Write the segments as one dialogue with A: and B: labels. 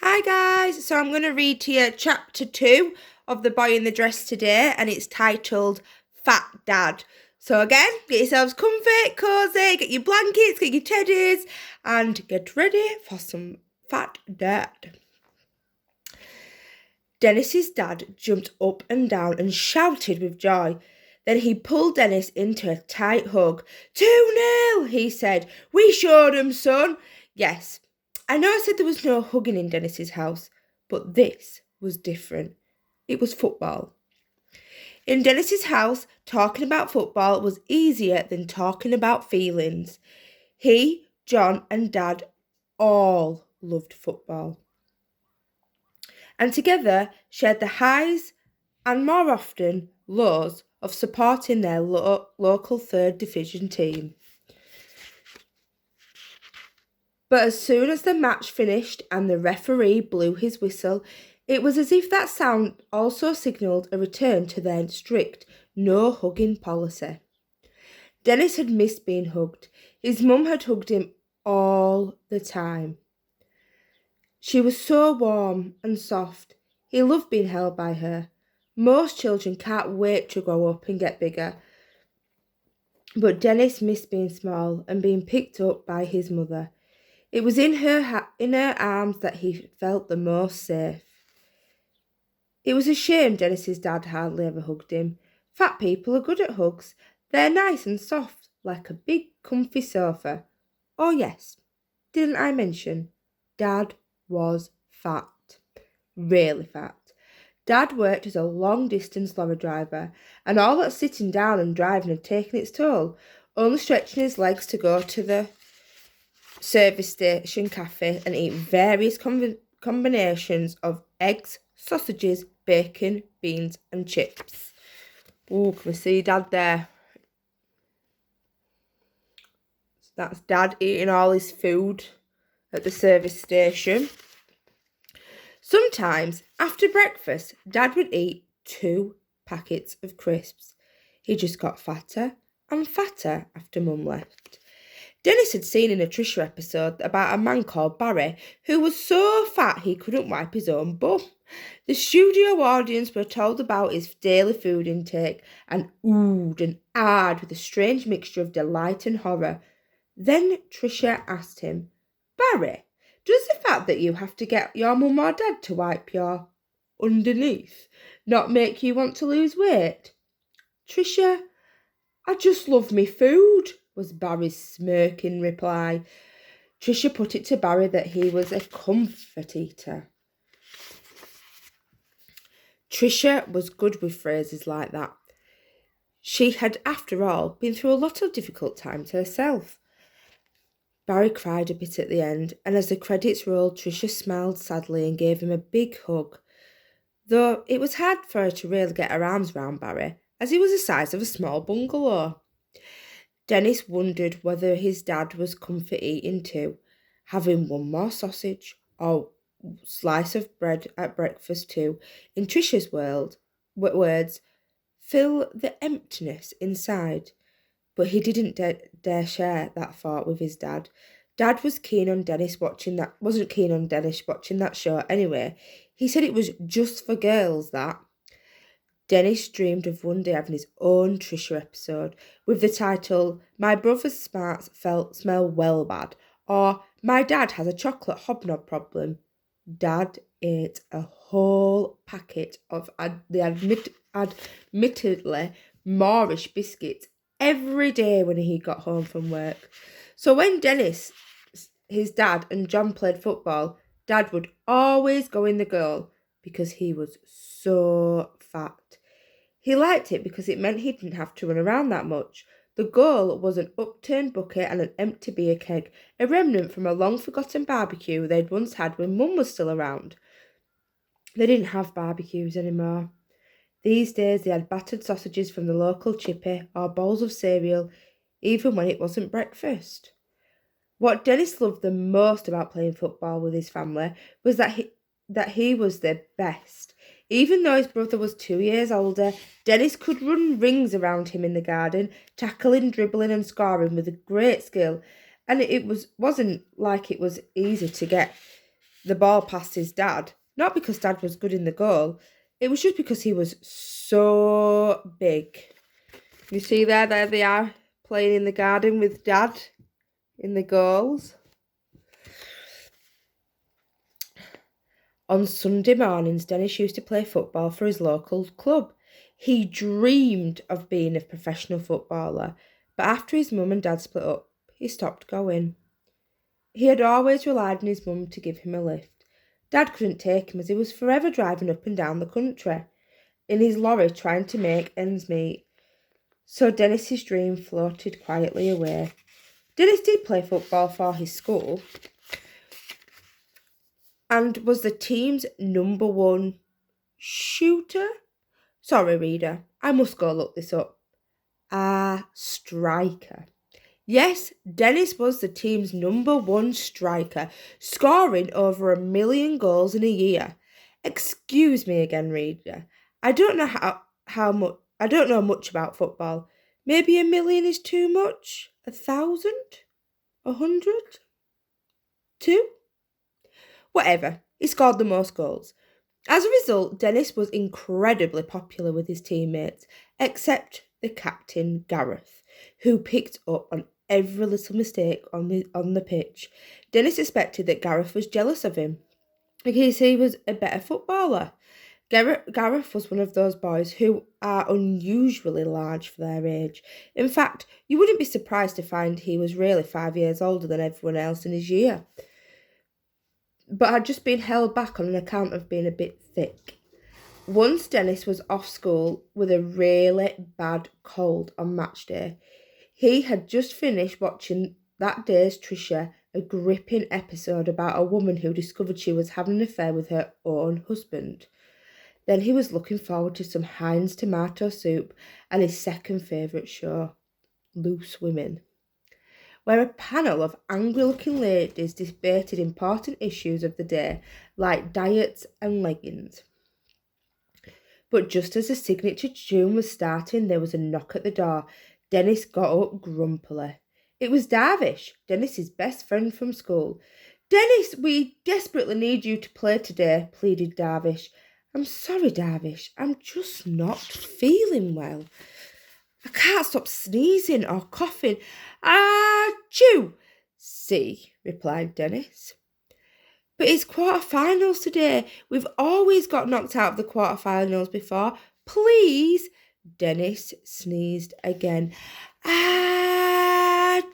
A: Hi guys, so I'm going to read to you chapter 2 of The Boy in the Dress today, and it's titled Fat Dad. So again, get yourselves comfy, cosy, get your blankets, get your teddies, and get ready for some fat dad. Dennis's dad jumped up and down and shouted with joy. Then he pulled Dennis into a tight hug. 2-0, he said. We showed 'em, son. Yes, I know I said there was no hugging in Dennis's house, but this was different. It was football. In Dennis's house, talking about football was easier than talking about feelings. He, John, and Dad all loved football, and together shared the highs and more often lows of supporting their local third division team. But as soon as the match finished and the referee blew his whistle, it was as if that sound also signalled a return to their strict no hugging policy. Dennis had missed being hugged. His mum had hugged him all the time. She was so warm and soft. He loved being held by her. Most children can't wait to grow up and get bigger. But Dennis missed being small and being picked up by his mother. It was in her arms that he felt the most safe. It was a shame Dennis's dad hardly ever hugged him. Fat people are good at hugs. They're nice and soft, like a big comfy sofa. Oh yes, didn't I mention? Dad was fat. Really fat. Dad worked as a long-distance lorry driver, and all that sitting down and driving had taken its toll, only stretching his legs to go to the service station cafe and eat various combinations of eggs, sausages, bacon, beans and chips. Oh, can we see Dad there? That's Dad eating all his food at the service station. Sometimes, after breakfast, Dad would eat 2 packets of crisps. He just got fatter and fatter after Mum left. Dennis had seen in a Trisha episode about a man called Barry who was so fat he couldn't wipe his own bum. The studio audience were told about his daily food intake and oohed and ahed with a strange mixture of delight and horror. Then Trisha asked him, Barry, does the fact that you have to get your mum or dad to wipe your underneath not make you want to lose weight? Trisha, I just love me food, was Barry's smirking reply. Trisha put it to Barry that he was a comfort eater. Trisha was good with phrases like that. She had, after all, been through a lot of difficult times herself. Barry cried a bit at the end, and as the credits rolled, Trisha smiled sadly and gave him a big hug, though it was hard for her to really get her arms round Barry, as he was the size of a small bungalow. Dennis wondered whether his dad was comfort eating too, having one more sausage or slice of bread at breakfast too. In Trisha's words, fill the emptiness inside. But he didn't dare share that thought with his dad. Dad wasn't keen on Dennis watching that show anyway. He said it was just for girls, that. Dennis dreamed of one day having his own Trisha episode with the title My Brother's Smarts Smell Well Bad, or My Dad Has a Chocolate Hobnob Problem. Dad ate a whole packet of admittedly Moorish biscuits every day when he got home from work. So when Dennis, his dad, and John played football, Dad would always go in the goal because he was so fat. He liked it because it meant he didn't have to run around that much. The goal was an upturned bucket and an empty beer keg, a remnant from a long-forgotten barbecue they'd once had when Mum was still around. They didn't have barbecues anymore. These days they had battered sausages from the local chippy or bowls of cereal, even when it wasn't breakfast. What Dennis loved the most about playing football with his family was that he was the best. Even though his brother was 2 years older, Dennis could run rings around him in the garden, tackling, dribbling and scoring with a great skill, and it wasn't like it was easy to get the ball past his dad. Not because Dad was good in the goal, it was just because he was so big. You see there they are playing in the garden with Dad in the goals. On Sunday mornings, Dennis used to play football for his local club. He dreamed of being a professional footballer, but after his mum and dad split up, he stopped going. He had always relied on his mum to give him a lift. Dad couldn't take him as he was forever driving up and down the country in his lorry trying to make ends meet. So Dennis's dream floated quietly away. Dennis did play football for his school and was the team's number one shooter. Sorry, reader, I must go look this up. Striker. Yes, Dennis was the team's number one striker, scoring over 1 million goals in a year. Excuse me again, reader. I don't know much about football. Maybe 1 million is too much? 1,000? 100? 2? Whatever. He scored the most goals. As a result, Dennis was incredibly popular with his teammates, except the captain, Gareth, who picked up on every little mistake on the pitch. Dennis suspected that Gareth was jealous of him because he was a better footballer. Gareth was one of those boys who are unusually large for their age. In fact, you wouldn't be surprised to find he was really 5 years older than everyone else in his year, but had just been held back on account of being a bit thick. Once Dennis was off school with a really bad cold on match day. He had just finished watching that day's Trisha, a gripping episode about a woman who discovered she was having an affair with her own husband. Then he was looking forward to some Heinz tomato soup and his second favourite show, Loose Women, where a panel of angry-looking ladies debated important issues of the day, like diets and leggings. But just as the signature tune was starting, there was a knock at the door. Dennis got up grumpily. It was Darvish, Dennis's best friend from school. "Dennis, we desperately need you to play today," pleaded Darvish. "I'm sorry, Darvish, I'm just not feeling well. I can't stop sneezing or coughing. Achoo!" "See," replied Dennis. "But it's quarterfinals today. We've always got knocked out of the quarterfinals before. Please." Dennis sneezed again. Achoo!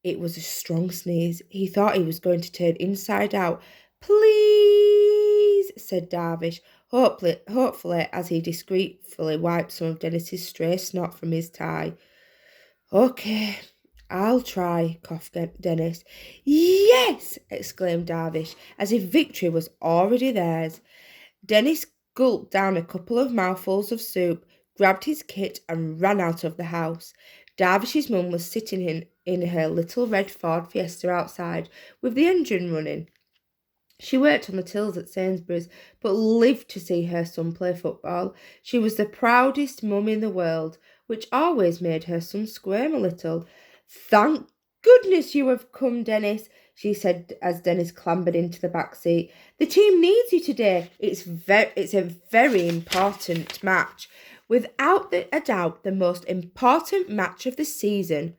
A: It was a strong sneeze. He thought he was going to turn inside out. "Please," said Darvish, hopefully as he discreetly wiped some of Dennis's stray snot from his tie. "Okay, I'll try," coughed Dennis. "Yes!" exclaimed Darvish, as if victory was already theirs. Dennis gulped down a couple of mouthfuls of soup, grabbed his kit and ran out of the house. Darvish's mum was sitting in her little red Ford Fiesta outside, with the engine running. She worked on the tills at Sainsbury's, but lived to see her son play football. She was the proudest mum in the world, which always made her son squirm a little. "Thank goodness you have come, Dennis," she said as Dennis clambered into the back seat. "The team needs you today. It's a very important match. Without a doubt, the most important match of the season."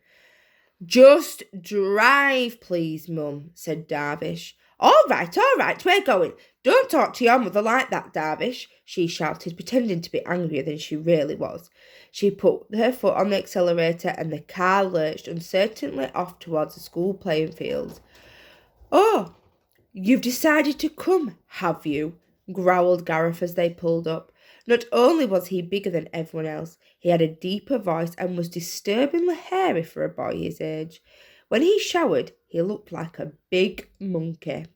A: "Just drive, please, Mum," said Darvish. All right, we're going. Don't talk to your mother like that, Darvish," she shouted, pretending to be angrier than she really was. She put her foot on the accelerator and the car lurched uncertainly off towards the school playing field. "Oh, you've decided to come, have you?" growled Gareth as they pulled up. Not only was he bigger than everyone else, he had a deeper voice and was disturbingly hairy for a boy his age. When he showered, he looked like a big monkey.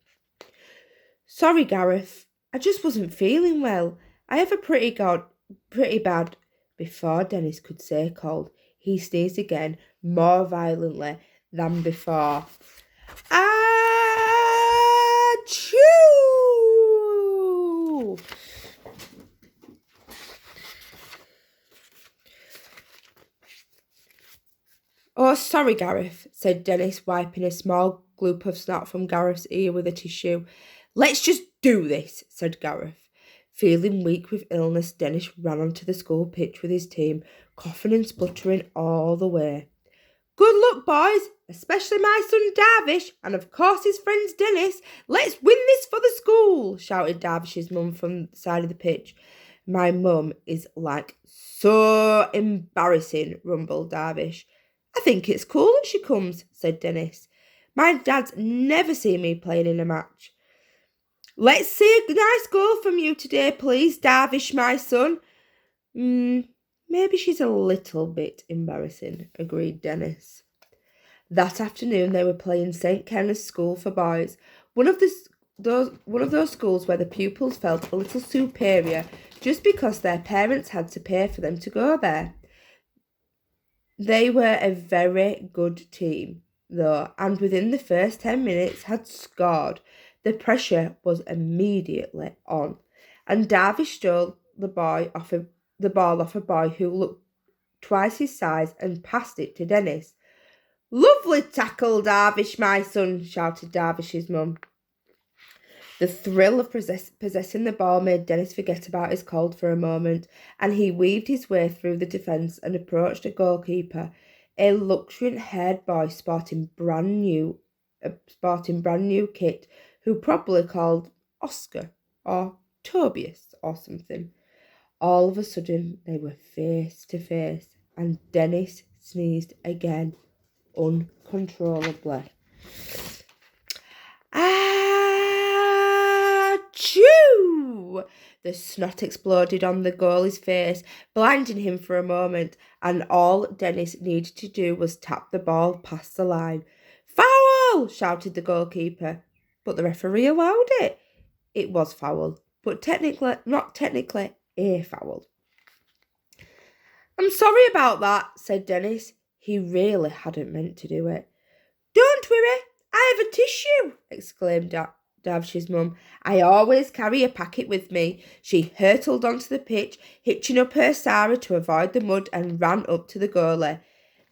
A: "Sorry, Gareth, I just wasn't feeling well. I have a pretty bad..." Before Dennis could say cold, he sneezed again, more violently than before. Achoo! "Oh, sorry, Gareth, said Dennis, wiping a small gloop of snot from Gareth's ear with a tissue. Let's just do this, said Gareth. Feeling weak with illness, Dennis ran onto the school pitch with his team, coughing and spluttering all the way. Good luck, boys, especially my son Darvish, and of course his friend Dennis. Let's win this for the school, shouted Darvish's mum from the side of the pitch. My mum is like so embarrassing, rumbled Darvish. I think it's cool that she comes, said Dennis. My dad's never seen me playing in a match. Let's see a nice goal from you today, please, Darvish, my son. Maybe she's a little bit embarrassing, agreed Dennis. That afternoon they were playing St. Kenneth's School for Boys, one of those schools where the pupils felt a little superior just because their parents had to pay for them to go there. They were a very good team, though, and within the first 10 minutes had scored. The pressure was immediately on, and Darvish stole the ball off a boy who looked twice his size and passed it to Dennis. Lovely tackle, Darvish, my son, shouted Darvish's mum. The thrill of possessing the ball made Dennis forget about his cold for a moment, and he weaved his way through the defence and approached a goalkeeper, a luxuriant-haired boy sporting brand new kit, who probably called Oscar or Tobias or something. All of a sudden, they were face to face, and Dennis sneezed again, uncontrollably. Achoo! The snot exploded on the goalie's face, blinding him for a moment, and all Dennis needed to do was tap the ball past the line. Foul! Shouted the goalkeeper, but the referee allowed it. It was foul, but not technically a foul. I'm sorry about that, said Dennis. He really hadn't meant to do it. Don't worry, I have a tissue, exclaimed Darvish's mum. I always carry a packet with me. She hurtled onto the pitch, hitching up her Sarah to avoid the mud, and ran up to the goalie.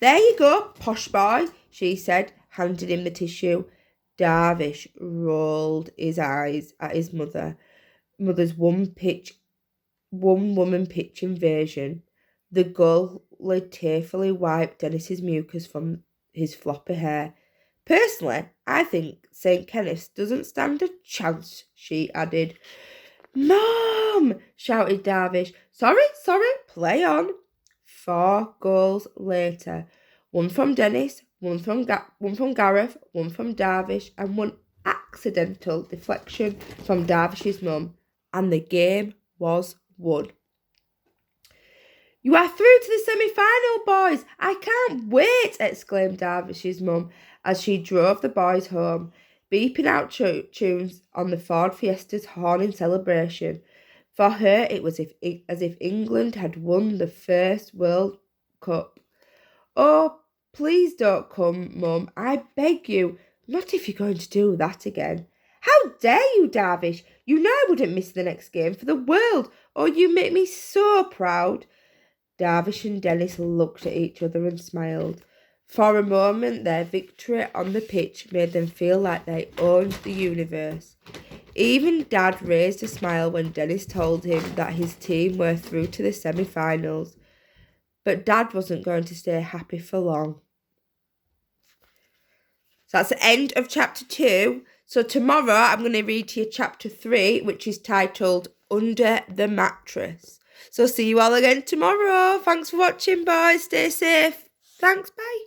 A: There you go, posh boy, she said, handing him the tissue. Darvish rolled his eyes at his mother's one-woman pitch invasion. The goalie tearfully wiped Dennis's mucus from his floppy hair. Personally, I think St. Kenneth's doesn't stand a chance, she added. Mom! Shouted Darvish. Sorry, play on. 4 goals later, one from Dennis, one from Gareth, one from Darvish, and one accidental deflection from Darvish's mum, and the game was won. You are through to the semi-final, boys. I can't wait, exclaimed Darvish's mum as she drove the boys home, beeping out tunes on the Ford Fiesta's horn in celebration. For her, it was as if England had won the first World Cup. Oh, please don't come, Mum. I beg you. Not if you're going to do that again. How dare you, Darvish? You know I wouldn't miss the next game for the world. Oh, you make me so proud. Darvish and Dennis looked at each other and smiled. For a moment, their victory on the pitch made them feel like they owned the universe. Even Dad raised a smile when Dennis told him that his team were through to the semi-finals. But Dad wasn't going to stay happy for long. So that's the end of chapter 2. So tomorrow I'm going to read to you chapter 3, which is titled Under the Mattress. So see you all again tomorrow. Thanks for watching, boys. Stay safe. Thanks, bye.